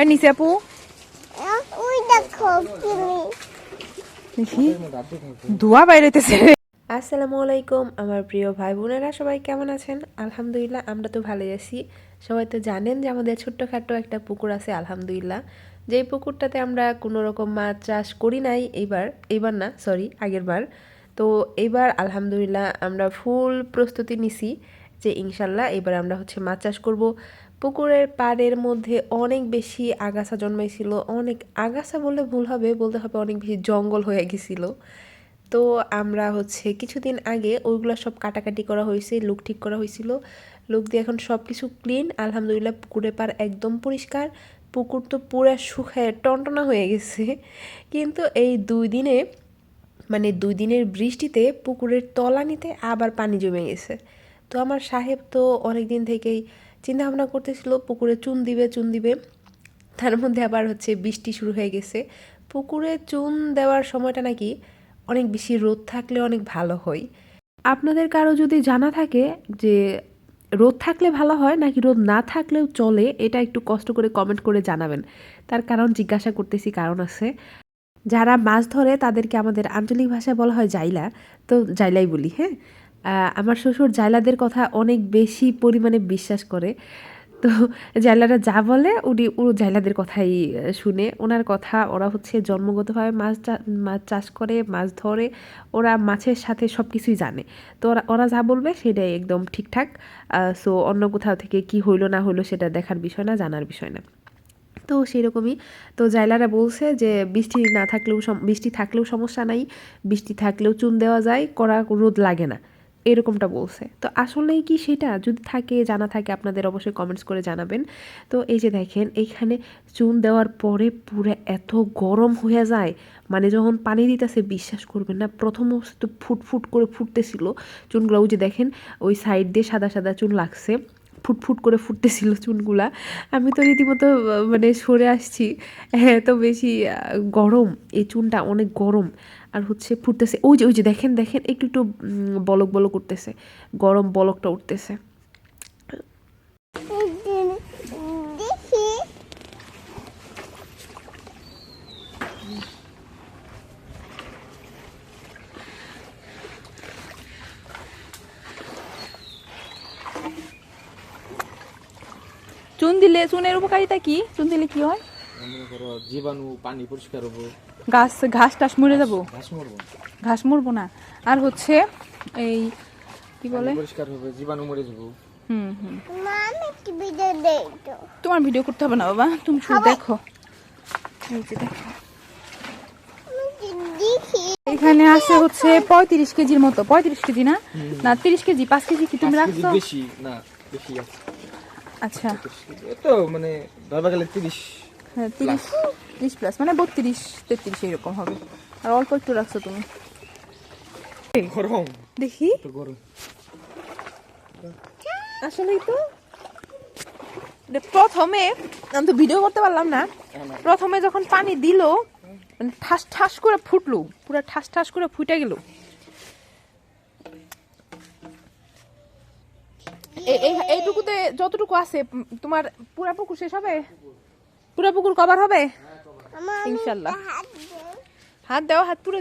হয় নিচে আপু? ওই দেখো দেখি ধোয়া বাইরেতেছে। আসসালামু আলাইকুম আমার প্রিয় ভাই বোনেরা, সবাই কেমন আছেন? আলহামদুলিল্লাহ আমরা তো ভালোই আছি। সবাই তো জানেন যে আমাদের ছোট্টখাট্টো একটা পুকুর আছে আলহামদুলিল্লাহ, যেই পুকুরটাতে আমরা কোনো রকম মাছ চাষ করি নাই এইবার না সরি আগের বার। তো এইবার আলহামদুলিল্লাহ আমরা ফুল প্রস্তুতি নিছি যে ইনশাল্লাহ এবার আমরা মাছ চাষ করব। পুকুরের পাড়ের মধ্যে অনেক বেশি আগাছা জন্মাইছিল, অনেক আগাছা বললে ভুল হবে, বলতে হবে অনেক বেশি জঙ্গল হয়ে গেছিলো। তো আমরা কিছুদিন আগে ওইগুলো সব কাটাকাটি করা হয়েছে, লুক ঠিক করা হয়েছিল, লুক দিয়ে এখন সব কিছু ক্লিন আলহামদুলিল্লাহ। পুকুরের পাড় একদম পরিষ্কার, পুকুর তো পুরো শুকায় টনটনা হয়ে গেছে। কিন্তু এই 2 দিনে মানে 2 দিনের বৃষ্টিতে পুকুরের তলানিতে আবার পানি জমে গেছে। তো আমার সাহেব তো অনেক দিন থেকেই চিন্তা ভাবনা করতেছিল পুকুরে চুন দিবে, তার মধ্যে আবার বৃষ্টি শুরু হয়ে গেছে। পুকুরে চুন দেওয়ার সময়টা নাকি অনেক বেশি রোদ থাকলে অনেক ভালো হয়। আপনাদের কারো যদি জানা থাকে যে রোদ থাকলে ভালো হয় নাকি রোদ না থাকলেও চলে, এটা একটু কষ্ট করে কমেন্ট করে জানাবেন। তার কারণ জিজ্ঞাসা করতেছি, কারণ আছে। যারা মাছ ধরে তাদেরকে আমাদের আঞ্চলিক ভাষায় বলা হয় জাইলা, তো জাইলাই বলি। হ্যাঁ, আমার শ্বশুর জাইলাদের কথা অনেক বেশি পরিমাণে বিশ্বাস করে। তো জাইলারা যা বলে ও জাইলাদের কথাই শুনে। ওনার কথা, ওরা জন্মগতভাবে মাছ চাষ করে, মাছ ধরে, ওরা মাছের সাথে সব কিছুই জানে। তো ওরা যা বলবে সেটাই একদম ঠিকঠাক। সো অন্য কোথাও থেকে কি হইলো না হইলো সেটা দেখার বিষয় না, জানার বিষয় না। তো সেরকমই। তো জাইলারা বলছে যে বৃষ্টি থাকলেও সমস্যা নাই, বৃষ্টি থাকলেও চুন দেওয়া যায়, কড়া রোদ লাগে না, এরকমটা বলছে। তো আসলেই কি সেটা? যদি জানা থাকে আপনাদের অবশ্যই কমেন্টস করে জানাবেন। তো এই যে দেখেন এইখানে চুন দেওয়ার পরে পুরো এত গরম হয়ে যায়, মানে যখন পানি দিতেছে বিশ্বাস করবেন না, প্রথম অবস্থা ফুটফুট করে ফুটতেছিল চুনগুলো। ওই যে দেখেন ওই সাইড দিয়ে সাদা সাদা চুন লাগছে, ফুটফুট করে ফুটতেছিল চুনগুলা। আমি তো রীতিমতো মানে সরে আসছি, এত বেশি গরম, এই চুনটা অনেক গরম। আর ফুটতেছে, ওই যে দেখেন একটু একটু বলক বলক উঠতেছে, গরম বলকটা উঠতেছে। দেখি চুনের উপকারিতা কি? চুন দিলে কি হয়? জীবাণু, পানি পরিষ্কার হবে, ঘাস টাস মরে যাবো? ঘাস মরবো না। আর এই কি বলে, পরিষ্কার হবে, জীবাণু মরে যাবো। মামি কি ভিডিও দেখো? তোমার ভিডিও করতে হবে না বাবা, তুমি শুধু দেখো। এই যে দেখো দেখি এখানে আছে 35 কেজির মতো। 35 কেজি না, না 30 কেজি। 5 কেজি কি তুমি রাখছো? বেশি না, বেশি আছে। আচ্ছা, তো মানে ধরবা গেলে 30। হ্যাঁ 30 প্লাস, মানে 32 33 এরকম হবে। আর অল্প একটু রাখছো তুমি। গরম দেখি তো গরম আসলেই তো। প্রথমে আমি তো ভিডিও করতে পারলাম না, প্রথমে যখন পানি দিল মানে ঠাস ঠাস করে ফুটলো, পুরো ঠাস ঠাস করে ফুটে গেল। এইটুকুতে যতটুকু আছে তোমার পুরা পুকুর শেষ হবে, পুরা পুকুর কভার হবে ইনশাল্লাহ। হাত দাও, হাত পুরো